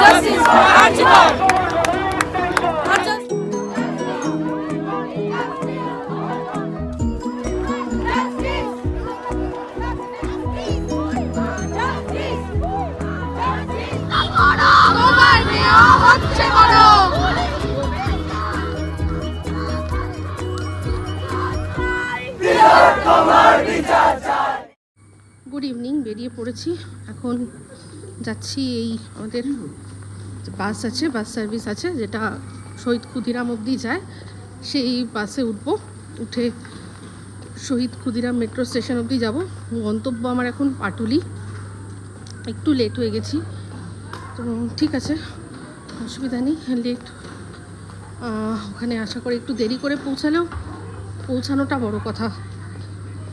Justice for Archibald! Good evening, বেরিয়ে পড়েছি। এখন যাচ্ছি এই আমাদের বাস আছে, বাস সার্ভিস আছে যেটা শহীদ ক্ষুদিরাম অবধি যায়, সেই বাসে উঠবো। উঠে শহীদ ক্ষুদিরাম মেট্রো স্টেশন অবধি যাব। গন্তব্য আমার এখন পাটুলি। একটু লেট হয়ে গেছি, তো ঠিক আছে, অসুবিধা নেই। লেট ওখানে আশা করি একটু দেরি করে পৌঁছানোটা বড় কথা।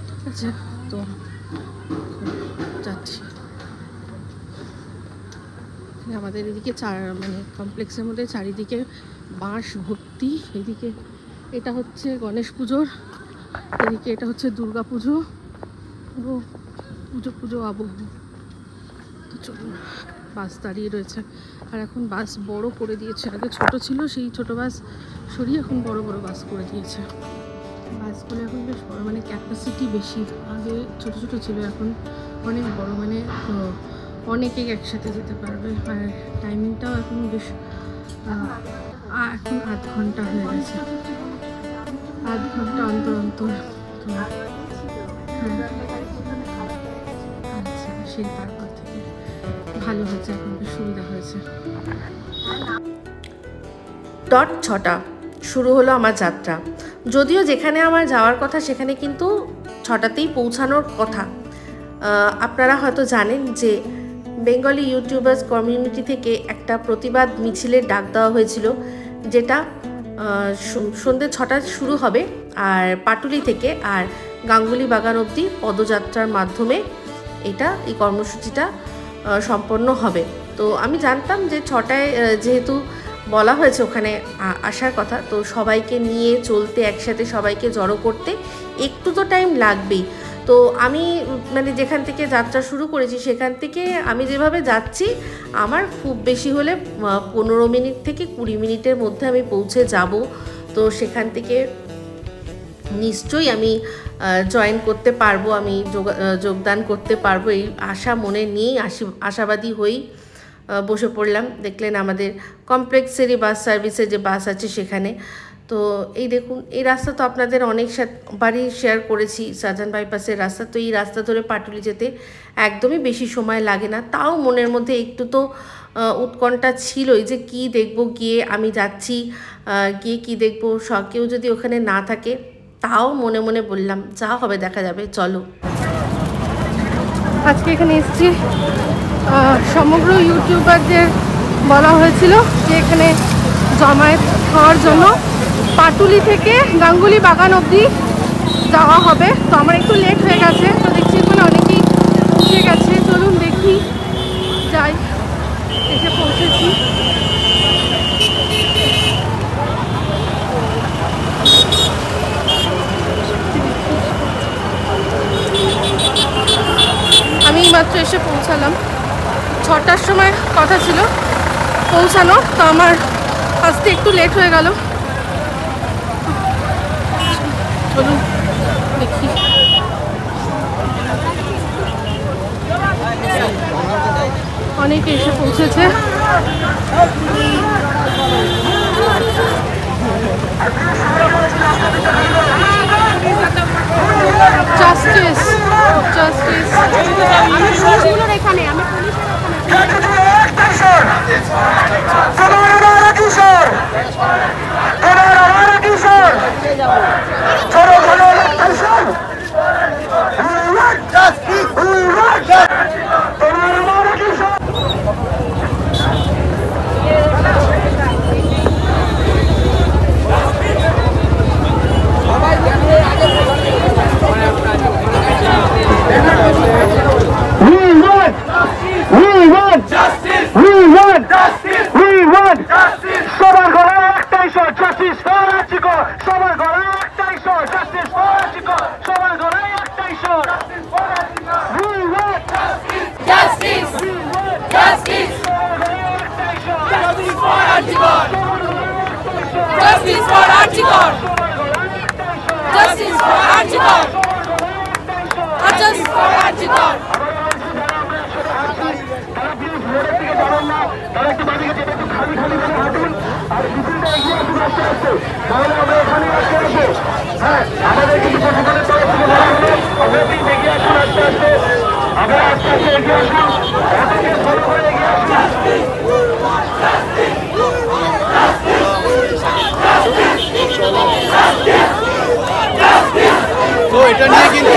ঠিক আছে, তো যাচ্ছি। আমাদের এদিকে মানে কমপ্লেক্সের মধ্যে চারিদিকে বাঁশ ভর্তি। এদিকে এটা হচ্ছে গণেশ পুজোর, এদিকে এটা হচ্ছে দুর্গা পুজো, পুজো আবহ। তো চলুন, বাস দাঁড়িয়ে রয়েছে। আর এখন বাস বড় করে দিয়েছে, আগে ছোট ছিল, সেই ছোট বাস সরিয়ে এখন বড় বড় বাস করে দিয়েছে। বাসগুলো এখন বেশ বড়, মানে ক্যাপাসিটি বেশি। আগে ছোট ছোট ছিল, এখন অনেক বড়, মানে অনেকে একসাথে যেতে পারবে। আর টাইমিংটাও এখন বেশ, এখন আধ ঘন্টা হয়ে গেছে, আধ ঘন্টা অন্তর অন্তর। তো হ্যাঁ, আচ্ছা, সেই তারপর থেকে ভালো হয়েছে, এখন বেশ সুবিধা হয়েছে। 6টা শুরু হলো আমার যাত্রা। যদিও যেখানে আমার যাওয়ার কথা সেখানে কিন্তু 6টাতেই পৌঁছানোর কথা। আপনারা হয়তো জানেন যে বেঙ্গলি ইউটিউবার্স কমিউনিটি থেকে একটা প্রতিবাদ মিছিলের ডাক দেওয়া হয়েছিল, যেটা সন্ধ্যে 6টায় শুরু হবে আর পাটুলি থেকে আর গাঙ্গুলি বাগান অবধি পদযাত্রার মাধ্যমে এই কর্মসূচিটা সম্পন্ন হবে। তো আমি জানতাম যে 6টায় যেহেতু বলা হয়েছে ওখানে আসার কথা, তো সবাইকে নিয়ে চলতে, একসাথে সবাইকে জড়ো করতে একটু তো টাইম লাগবেই। তো আমি মানে যেখান থেকে যাত্রা শুরু করেছি সেখান থেকে আমি যেভাবে যাচ্ছি, আমার খুব বেশি হলে 15 মিনিট থেকে 20 মিনিটের মধ্যে আমি পৌঁছে যাব। তো সেখান থেকে নিশ্চয়ই আমি জয়েন করতে পারবো, আমি যোগদান করতে পারবো, এই আশা মনে নিয়েই আশাবাদী হয়েই বসে পড়লাম। দেখলেন আমাদের কমপ্লেক্সেরই বাস সার্ভিসে যে বাস আছে সেখানে। তো এই দেখুন, এই রাস্তা তো আপনাদের অনেকবারই শেয়ার করেছি, শাহজাহান বাইপাসের রাস্তা। তো এই রাস্তা ধরে পাটুলি যেতে একদমই বেশি সময় লাগে না। তাও মনের মধ্যে একটু তো উৎকণ্ঠা ছিলই যে কি দেখব, গিয়ে আমি যাচ্ছি, গিয়ে কি দেখব, কেউ যদি ওখানে না থাকে। তাও মনে মনে বললাম যা হবে দেখা যাবে, চলো। আজকে এখানে এসেছি, সমগ্র ইউটিউবারদের বলা হয়েছিল যে এখানে জমায়েত হওয়ার জন্য পাটুলি থেকে গাঙ্গুলি বাগান অবধি যাওয়া হবে। তো আমার একটু লেট হয়ে গেছে, তো দেখছি এখানে অনেকেই পৌঁছে গেছে। চলুন দেখি, যাই। এসে পৌঁছেছি। আমি মাত্র এসে পৌঁছালাম, 6টার সময় কথা ছিল পৌঁছানো, তো আমার আসতে একটু লেট হয়ে গেল। চলুন দেখি। অনেকে এসে পৌঁছেছে। Justice, justice. এখানে আমি Justice for Archikor! Justice for Archikor! Justice for Archikor! তো এটা নিয়ে কিন্তু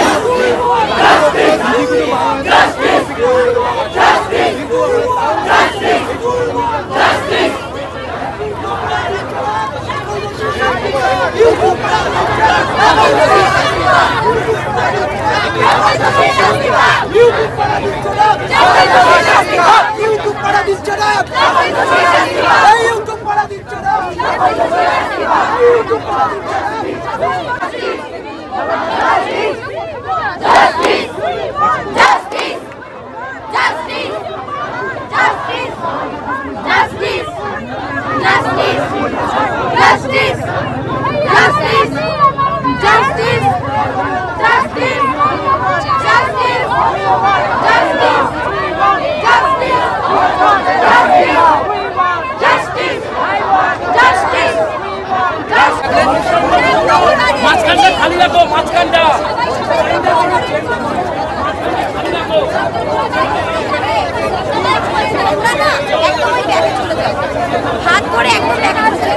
মাঝখানটা খালি রাখো, মাঝখানটা হাত করে একদম দেখা যাচ্ছে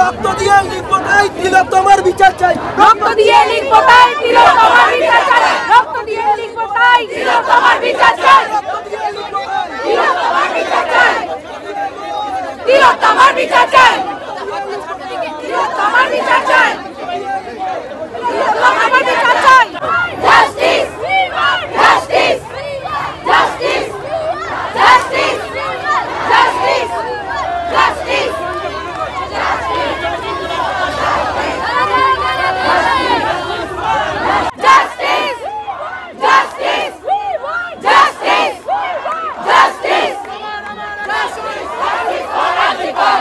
রক্ত দিয়ে লিখবোটাই দিল তোমার বিচার চাই, রক্ত দিয়ে লিখবোটাই দিল তোমার বিচার চাই, রক্ত দিয়ে লিখবোটাই দিল তোমার বিচার চাই, দিল তোমার বিচার চাই, দিল তোমার বিচার চাই, দিল তোমার বিচার চাই, দিল তোমার বিচার চাই। Justice justice justice justice justice justice Justice! Justice! Justice! Justice for Archikor!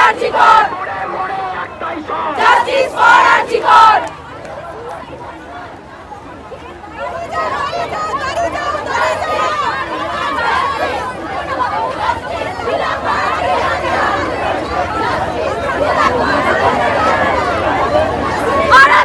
RG Kar justice for RG Kar আরে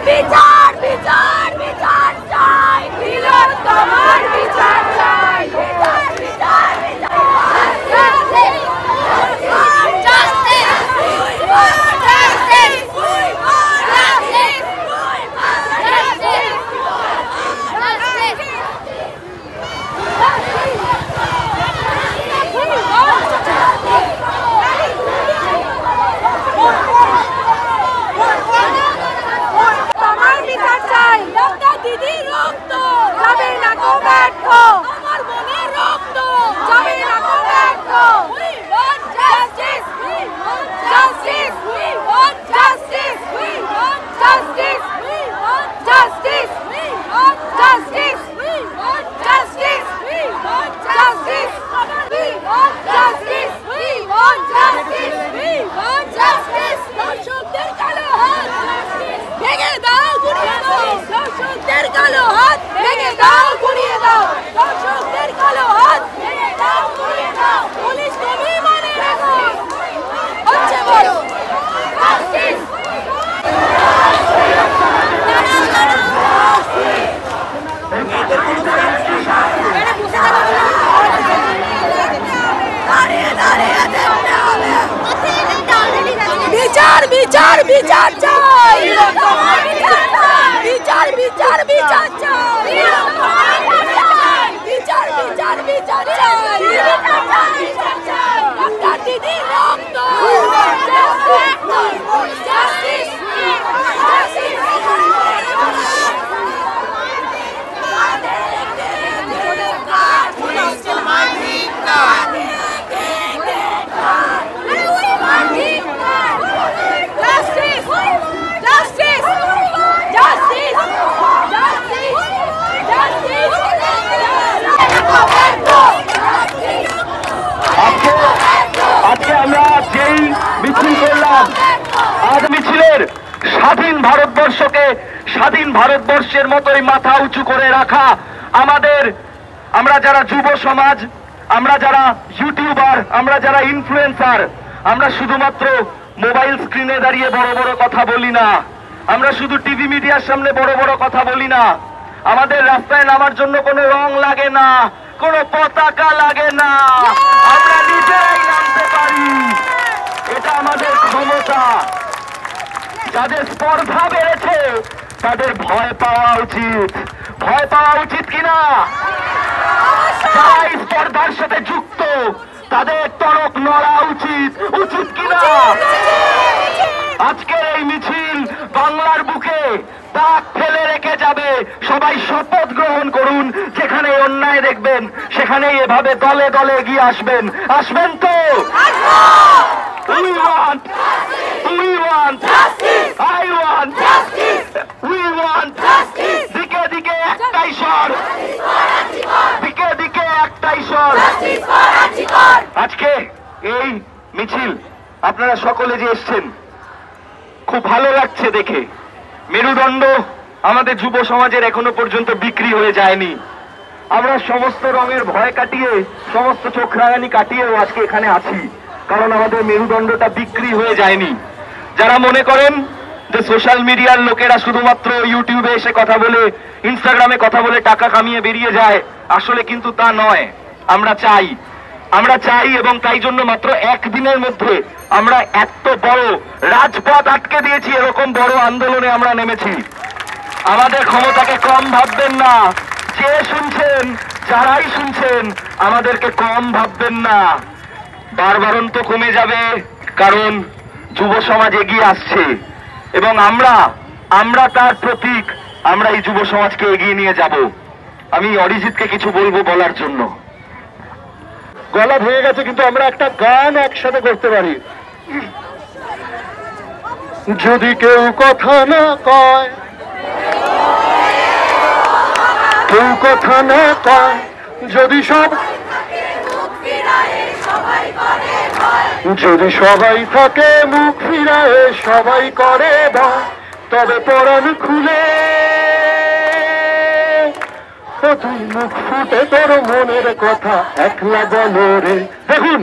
বিচার বিচার বিচার চাই তিলোত্তমার বিচার চাই বিচার বিচার বিচার বিচার চাই বিচার বিচার বিচার চাই বিচার বিচার বিচার চাই ডাক্তার দিদি রক্ত জাস্টিস আজকে আমরা যেই মিছিল করলাম, আজ মিছিলের স্বাধীন ভারতবর্ষকে স্বাধীন ভারতবর্ষের মতোই মাথা উঁচু করে রাখা আমরা যারা যুব সমাজ, আমরা যারা ইউটিউবার, আমরা যারা ইনফ্লুয়েন্সার, আমরা শুধুমাত্র মোবাইল স্ক্রিনে দাঁড়িয়ে বড় বড় কথা বলি না, আমরা শুধু টিভি মিডিয়ার সামনে বড় বড় কথা বলি না, আমাদের রাস্তায় নামার জন্য কোনো রং লাগে না, কোনো পতাকা লাগে না, আমরা নিজেরাই নামতে পারি। এটা আমাদের ক্ষমতা। যাদের স্পর্ধা বেড়েছে তাদের ভয় পাওয়া উচিত। ভয় পাওয়া উচিত কিনা? যারা স্পর্ধার সাথে যুক্ত তাদের টনক নড়া উচিত, উচিত কিনা? আজকের এই মিছিল বাংলার বুকে দাগ ফেলে রেখে যাবে। সবাই শপথ গ্রহণ করুন, যেখানে অন্যায় দেখবেন সেখানে এভাবে দলে দলে এগিয়ে আসবেন। আসবেন তো? We want, we want, I want, we want, দিকে দিকে একটাই স্বর, দিকে দিকে একটাই স্বর। আজকে এই মিছিল আপনারা সকলে যে এসছেন, খুব ভালো লাগছে দেখে। মেরুদণ্ড আমাদের যুব সমাজের এখনো পর্যন্ত বিক্রি হয়ে যায়নি। আমরা সমস্ত রঙের ভয় কাটিয়ে, সমস্ত চোখ রাঙানি কাটিয়েও আজকে এখানে আছি, কারণ আমাদের মেরুদণ্ডটা বিক্রি হয়ে যায়নি। যারা মনে করেন যে সোশ্যাল মিডিয়ার লোকেরা শুধুমাত্র ইউটিউবে এসে কথা বলে, ইনস্টাগ্রামে কথা বলে টাকা কামিয়ে বেরিয়ে যায়, আসলে কিন্তু তা নয়। আমরা চাই এবং তাই জন্য মাত্র একদিনের মধ্যে আমরা এত বড় রাজপথ আটকে দিয়েছি। এরকম বড় আন্দোলনে আমরা নেমেছি। আমাদের ক্ষমতাকে কম ভাববেন না। যে শুনছেন, যারাই শুনছেন, আমাদেরকে কম ভাববেন না। বারবারন্ত কমে যাবে, কারণ যুব সমাজ এগিয়ে আসছে এবং আমরা তার প্রতীক। আমরা এই যুব সমাজকে এগিয়ে নিয়ে যাব। আমি অরিজিৎকে কিছু বলবো বলার জন্য। গলা ভেঙে গেছে, কিন্তু আমরা একটা গান একসাথে করতে পারি। যদি কেউ কথা না কয়, কেউ কথা না কয়, যদি সব সবাই করে যদি সবাই থাকে মুখ ফিরায়, সবাই করে ভয়, তবে পরাণ খুলে তুই মুখ ফুটে তোর মনের কথা একলা বলো রে। দেখুন,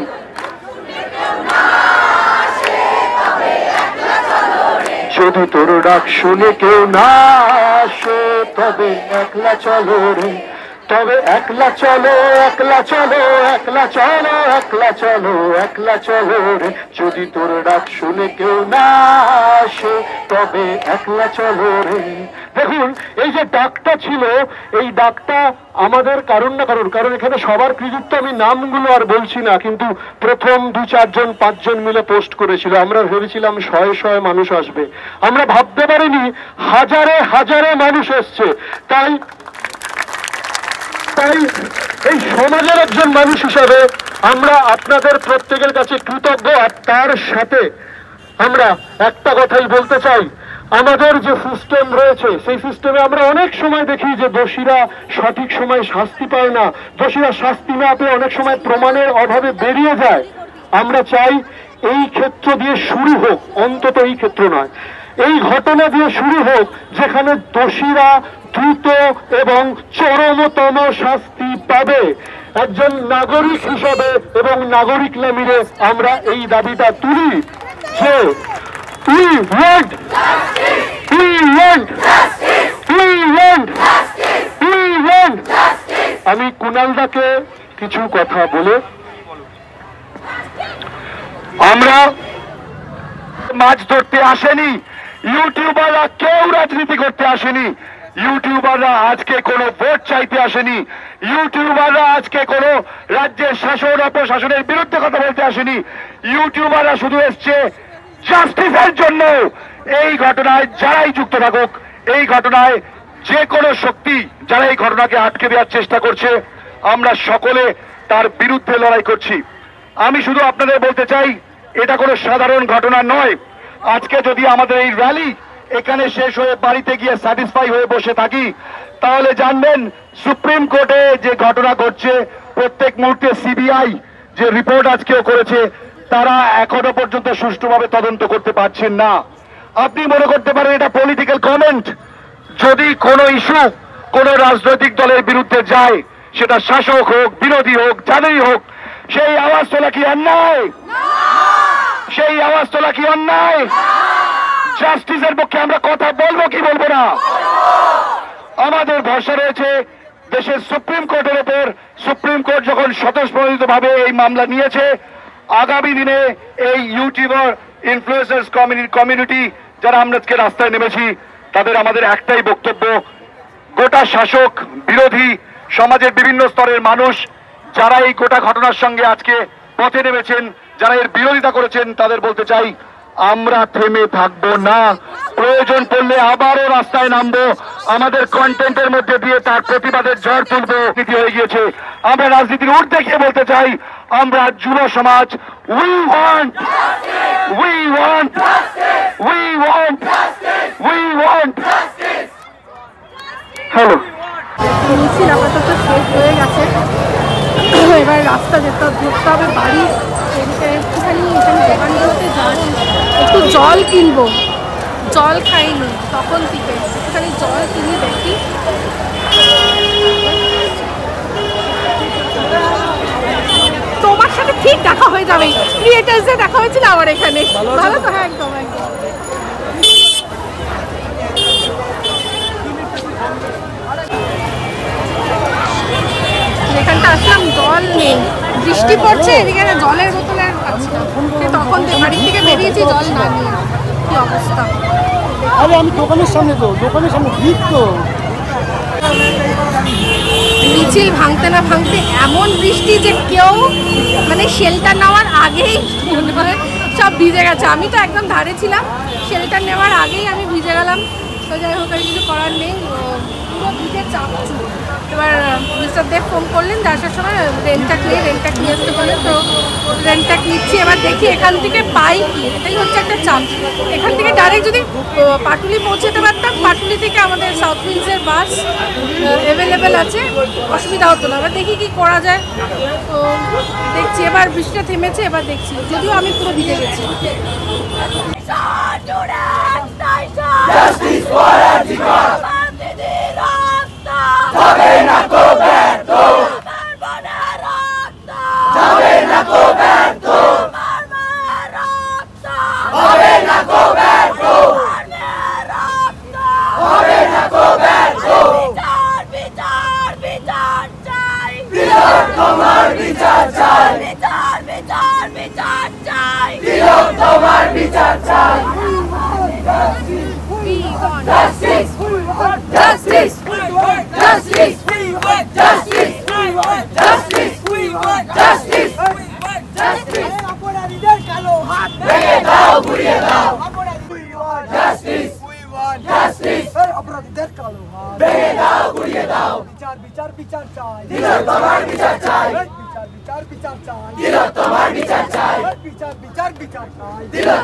যদি তোর ডাক শুনে কেউ না আসে, তবে একলা চলো রে, তবে একলা চলো, একলা চলো, একলা চলো, একলা চলো, একলা চলো রে। যদি তোর ডাক শুনে কেউ না আসে, তবে একলা চলো রে। দেখুন, এই যে ডাকটা ছিল, এই ডাকটা আমাদের কারণ না কারণ এখানে সবার কৃতিত্ব, আমি নামগুলো আর বলছি না, কিন্তু প্রথম 2-4 জন 5 জন মিলে পোস্ট করেছিল। আমরা ভেবেছিলাম 100 মানুষ আসবে, আমরা ভাবতে পারিনি হাজারে হাজারে মানুষ এসছে। তাই এই সমাজের একজন মানুষ হিসাবে আমরা আপনাদের প্রত্যেকের কাছে কৃতজ্ঞ। আর তার সাথে আমরা একটা কথাই বলতে চাই, আমাদের যে সিস্টেম রয়েছে সেই সিস্টেমে আমরা অনেক সময় দেখি যে দোষীরা সঠিক সময় শাস্তি পায় না, দোষীরা শাস্তি না পেয়ে অনেক সময় প্রমাণের অভাবে বেরিয়ে যায়। আমরা চাই এই ক্ষেত্র দিয়ে শুরু হোক, অন্তত এই ক্ষেত্র নয়, এই ঘটনা দিয়ে শুরু হোক, যেখানে দোষীরা দ্রুত এবং চরমতম শাস্তি পাবে। একজন নাগরিক হিসাবে এবং নাগরিক নামিয়ে আমরা এই দাবিটা তুলি যে we want আমি কুণালদাকে কিছু কথা বলে, আমরা মাছ ধরতে আসেনি, ইউটিউবাররা কেউ রাজনীতি করতে আসেনি, ইউটিউবাররা আজকে কোনো ভোট চাইতে আসেনি, ইউটিউবাররা আজকে কোনো রাজ্যের শাসন অপশাসনের বিরুদ্ধে কথা বলতে আসেনি, ইউটিউবাররা শুধু এসছে জাস্টিসের জন্য। এই ঘটনায় যারাই যুক্ত থাকুক, এই ঘটনায় যে কোনো শক্তি যারা এই ঘটনাকে আটকে দেওয়ার চেষ্টা করছে, আমরা সকলে তার বিরুদ্ধে লড়াই করছি। আমি শুধু আপনাদের বলতে চাই, এটা কোনো সাধারণ ঘটনা নয়। আজকে যদি আমাদের এই র্যালি এখানে শেষ হয়ে বাড়িতে গিয়ে স্যাটিসফাই হয়ে বসে থাকি, তাহলে জানবেন সুপ্রিম কোর্টে যে ঘটনা ঘটছে, প্রত্যেক মুহূর্তে সিবিআই যে রিপোর্ট আজকেও করেছে, তারা এখনো পর্যন্ত সুষ্ঠুভাবে তদন্ত করতে পারছেন না। আপনি মনে করতে পারেন এটা পলিটিক্যাল কমেন্ট। যদি কোনো ইস্যু কোনো রাজনৈতিক দলের বিরুদ্ধে যায়, সেটা শাসক হোক, বিরোধী হোক, যাদেরই হোক, সেই আওয়াজ তোলা কি অন্যায়? সেই আওয়াজ তোলা কি অন্যায়? জাস্টিসের পক্ষে আমরা কথা বলবো কি বলবো না? আমাদের ভরসা রয়েছে দেশের সুপ্রিম কোর্টের উপর। সুপ্রিম কোর্ট যখন স্বতঃস্ফূর্তভাবে এই মামলা নিয়েছে, আগামী দিনে এই ইউটিউবার ইনফ্লুয়েন্সার্স কমিউনিটি যারা আমরা আজকে রাস্তায় নেমেছি, তাদের আমাদের একটাই বক্তব্য, গোটা শাসক বিরোধী সমাজের বিভিন্ন স্তরের মানুষ যারা এই গোটা ঘটনার সঙ্গে আজকে পথে নেমেছেন, যারা এর বিরোধিতা করেছেন, তাদের বলতে চাই আমরা থেমে থাকবো না। প্রয়োজন পড়লে আবারও রাস্তায় নামবো, আমাদের কন্টেন্টের মধ্যে দিয়ে তার প্রতিবাদের ঝড় তুলবো। নীতি হয়ে গিয়েছে, আমরা রাজনীতির ঊর্ধ্বে গিয়ে বলতে চাই, আমরা যুব সমাজ we want হ্যালো। মিছিল আপাতত শেষ হয়ে গেছে, এবার রাস্তা ধরতে হবে বাড়ি। একটুখানি এখানে দোকানগুলোতে যাই, একটু জল কিনবো, জল খাইনি তখন থেকে, একটুখানি জল কিনি দেখি। তোমার সাথে ঠিক দেখা হয়ে যাবে, ক্রিয়েটার্সে দেখা হয়েছিল আমার এখানে। ভালো তো? হ্যাঁ, একদম একদম। এখানটা আসলাম, জল নেই, বৃষ্টি পড়ছে, এদিকে জলের বোতল আর পাচ্ছি না। তখন বাড়ি থেকে বেরিয়েছি জল না নিয়ে, কি অবস্থা। আরে আমি দোকানের সামনে ভিড় তো। মিছিল ভাঙতে না ভাঙতে এমন বৃষ্টি যে কেউ মানে শেল্টার নেওয়ার আগেই মনে হয় সব ভিজে গেছে। আমি তো একদম ধারে ছিলাম, শেল্টার নেওয়ার আগেই আমি ভিজে গেলাম। তো যাই হোক, আর কিছু করার নেই, পুরো দিকে চাপচু। এবার মিস্টার দেব ফোন করলেন যে আসার সময় রেন্টটা নিয়ে আসতে বলে, তো রেন্টটা নিচ্ছি। এবার দেখি এখান থেকে পাই কি, এটাই হচ্ছে একটা চাপ। এখান থেকে ডাইরেক্ট যদি পাটুলি পৌঁছাতে পারতাম, পাটুলি থেকে আমাদের সাউথ উইন্ডসের বাস অ্যাভেলেবেল আছে, অসুবিধা হতো না। এবার দেখি কি করা যায়, তো দেখছি। এবার বৃষ্টিটা থেমেছে, এবার দেখছি, যদিও আমি পুরো ভিজে গেছি। Justice for Arjikar! যাবে না কো ব্যর্থ! যাবে না কো ব্যর্থ! হবে না কো ব্যর্থ! হবে না কো ব্যর্থ! বিচার বিচার চাই! তোমার বিচার চাই! বিচার বিচার বিচার চাই! তোমার বিচার চাই! Justice! Justice! Justice! Justice! Justice! Justice! Justice! অপরাধীদের কালো হাত ভেঙে দাও, ঘুরিয়ে দাও! Justice Justice! অপরাধীদের কালো হাত ভেঙে দাও, ঘুরিয়ে দাও! বিচার বিচার বিচার চাই তোমার বিচার চাই! বিচার বিচার বিচার চাই তোমার বিচার চাই! বিচার বিচার বিচার চাই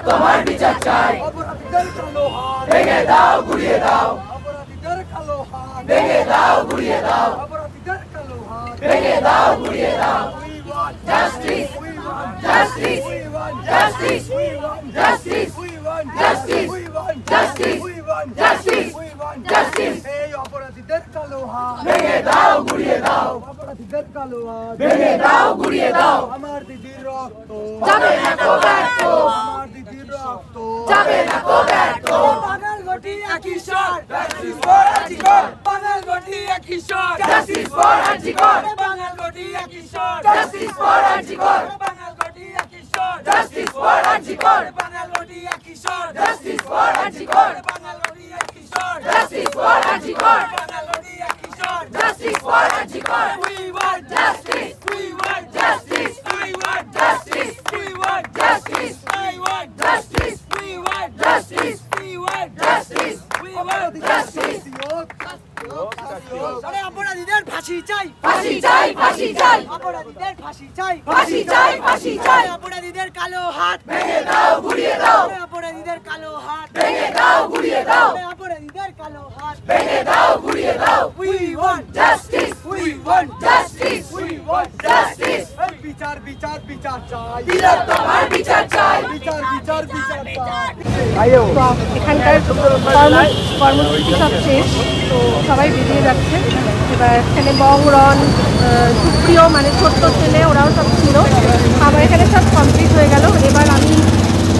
তোমার বিচার চাই! অপরাধীদের কালো হাত ভেঙে দাও, ঘুরিয়ে দাও! অপরাধীদের কালো হাত ভেঙে দাও, ঘুরিয়ে দাও! অপরাধীদের কালো হাত ভেঙে দাও, ঘুরিয়ে দাও! We want Justice! we want Justice! we want Justice! we want Justice! we want Justice! we want Justice! we want Justice! we want Justice! এই অপরাধীদের কালো হাত ভেঙে দাও, ঘুরিয়ে দাও! অপরাধীদের কালো হাত ভেঙে দাও, ঘুরিয়ে দাও! আমার দিদির রক্ত যাবে না কো ব্যর্থ! আমার দিদির রক্ত যাবে না কো ব্যর্থ! বাঙাল ঘটি একই স্বর জাস্টিস ফর আর্জিকর বাঙাল ঘটি একই স্বর Justice for Arjikar! বাঙাল ঘটি একই স্বর Justice for Arjikar! বাঙাল ঘটি একই স্বর Justice for Arjikar! বাঙাল ঘটি একই স্বর Justice for Arjikar! বাঙাল ঘটি একই স্বর Justice for Arjikar! বাঙাল ঘটি একই স্বর Justice for Arjikar! We want Justice! we want Justice! we want Justice! we want Justice! I want Justice! we want Justice! we want Justice! we want Justice! আরে অপরাধীদের ফাঁসি চাই ফাঁসি চাই, ফাঁসি চাই! অপরাধীদের ফাঁসি চাই ফাঁসি চাই, ফাঁসি চাই! অপরাধীদের কালো হাত ভেঙে দাও, ঘুরিয়ে দাও! অপরাধীদের কালো হাত ভেঙে দাও, ঘুরিয়ে দাও! অপরাধীদের কালো হাত ভেঙে দাও, ঘুরিয়ে দাও! We want Justice! we want Justice! we want Justice! বিচার বিচার বিচার চাই তোমার বিচার চাই! বিচার বিচার বিচার চাই তো এখানকার কর্মসূচি সব শেষ, তো সবাই বেরিয়ে যাচ্ছে। এবার এখানে বংরন, সুপ্রিয় মানে ছোট্ট ছেলে, ওরাও সব ছিল। আমার এখানে সব কমপ্লিট হয়ে গেল। এবার আমি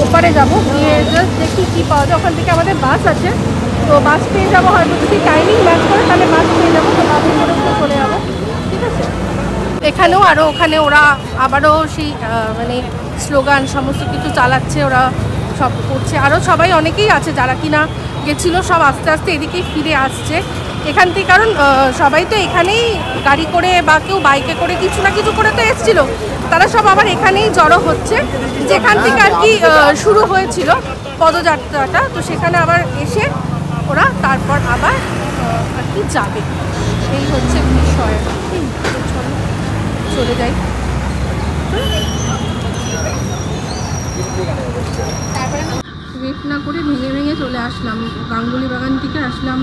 ওপারে যাবো, গিয়ে জাস্ট দেখি কী পাওয়া যায়। ওখান থেকে আমাদের বাস আছে, তো বাস পেয়ে যাবো। হয়তো যদি টাইমিং ম্যাচ করে তাহলে বাস পেয়ে যাবো, তো বাসে করে চলে যাবো। ঠিক আছে, এখানেও আরও ওখানে ওরা আবারও সেই মানে স্লোগান সমস্ত কিছু চালাচ্ছে, ওরা সব করছে। আরও সবাই অনেকেই আছে যারা কিনা গেছিলো, সব আস্তে আস্তে এদিকেই ফিরে আসছে এখান থেকে। কারণ সবাই তো এখানেই গাড়ি করে বা কেউ বাইকে করে কিছু না কিছু করে তো এসেছিলো, তারা সব আবার এখানেই জড়ো হচ্ছে, যেখান থেকে আর কি শুরু হয়েছিল পদযাত্রাটা। তো সেখানে আবার এসে ওরা তারপর আবার আর কি যাবে, এই হচ্ছে বিষয়। চলে যাই। ওয়েট না করে ভেঙে ভেঙে চলে আসলাম, গাঙ্গুলি বাগান থেকে আসলাম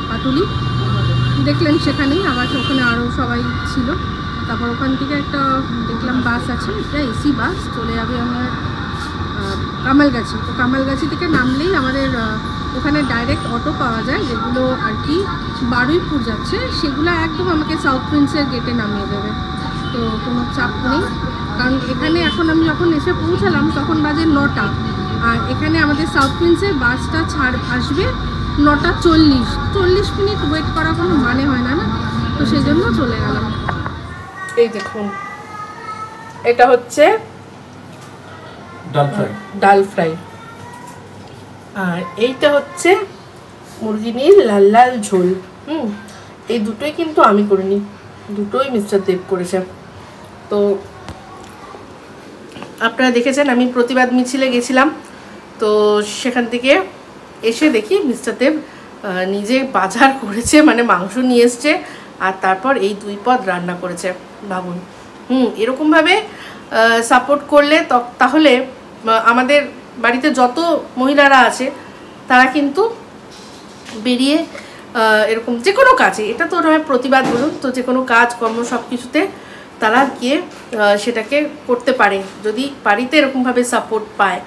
পাটুলি। দেখলেন সেখানেই আমার ওখানে আরও সবাই ছিল। তারপর ওখান থেকে একটা দেখলাম বাস আছে, এটা এসি বাস, চলে যাবে আমার কামালগাছি। তো কামালগাছি থেকে নামলেই আমাদের ওখানে ডাইরেক্ট অটো পাওয়া যায়, যেগুলো আর কি বারুইপুর যাচ্ছে, সেগুলো একদম আমাকে সাউথ প্রিন্সের গেটে নামিয়ে দেবে। তো কোনো চাপ নেই, কারণ এখানে এখন আমি যখন এসে পৌঁছালাম তখন বাজে 9টা, আর এখানে আমাদের সাউথ প্রিন্সের বাসটা আসবে 9:40। 40 মিনিট ওয়েট করা কোনো মানে হয় না, না? তো সেই জন্য চলে গেলাম। এই দেখুন, এটা হচ্ছে ডাল ফ্রাই, আর এইটা হচ্ছে মুরগির লাল লাল ঝোল। এই দুটোই কিন্তু আমি করিনি, দুটোই মিস্টার দেব করেছে। তো আপনারা দেখেছেন আমি প্রতিবাদ মিছিলে গেছিলাম, তো সেখান থেকে এসে দেখি মিস্টার দেব নিজে বাজার করেছে, মানে মাংস নিয়ে এসছে, আর তারপর এই 2 পদ রান্না করেছে। ভাবুন, এরকমভাবে সাপোর্ট করলে তাহলে আমাদের বাড়িতে যত মহিলারা আছে তারা কিন্তু বেরিয়ে এরকম যে কোনো কাজে, এটা তো নয় প্রতিবাদ বলুন, তো যে কোনো কাজ কর্ম সব কিছুতে তারা গিয়ে সেটাকে করতে পারে যদি বাড়িতে এরকমভাবে সাপোর্ট পায়।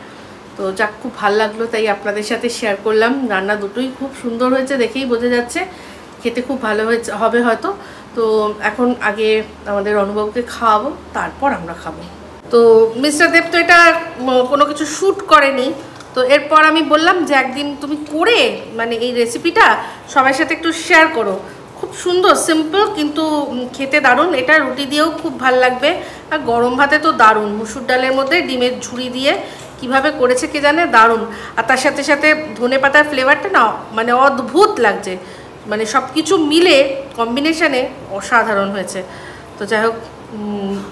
তো যাক, খুব ভালো লাগলো, তাই আপনাদের সাথে শেয়ার করলাম। রান্না দুটোই খুব সুন্দর হয়েছে, দেখেই বোঝা যাচ্ছে খেতে খুব ভালো হবে হয়তো। তো এখন আগে আমাদের অনুভবকে খাওয়াবো, তারপর আমরা খাবো। তো মিস্টার দেব তো এটা কোনো কিছু শ্যুট করেনি, তো এরপর আমি বললাম যে একদিন তুমি করে মানে এই রেসিপিটা সবার সাথে একটু শেয়ার করো। খুব সুন্দর, সিম্পল, কিন্তু খেতে দারুণ। এটা রুটি দিয়েও খুব ভালো লাগবে, আর গরম ভাতে তো দারুণ। মুসুর ডালের মধ্যে ডিমের ঝুড়ি দিয়ে কিভাবে করেছে কে জানে, দারুণ। আর তার সাথে সাথে ধনে পাতার ফ্লেভারটা না মানে অদ্ভুত লাগছে, মানে সব কিছু মিলে কম্বিনেশনে অসাধারণ হয়েছে। তো যাই হোক,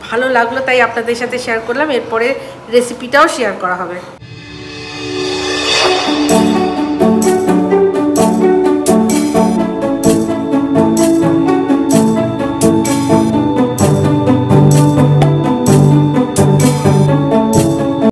ভালো লাগলো, তাই আপনাদের সাথে শেয়ার করলাম। এরপরে রেসিপিটাও শেয়ার করা হবে।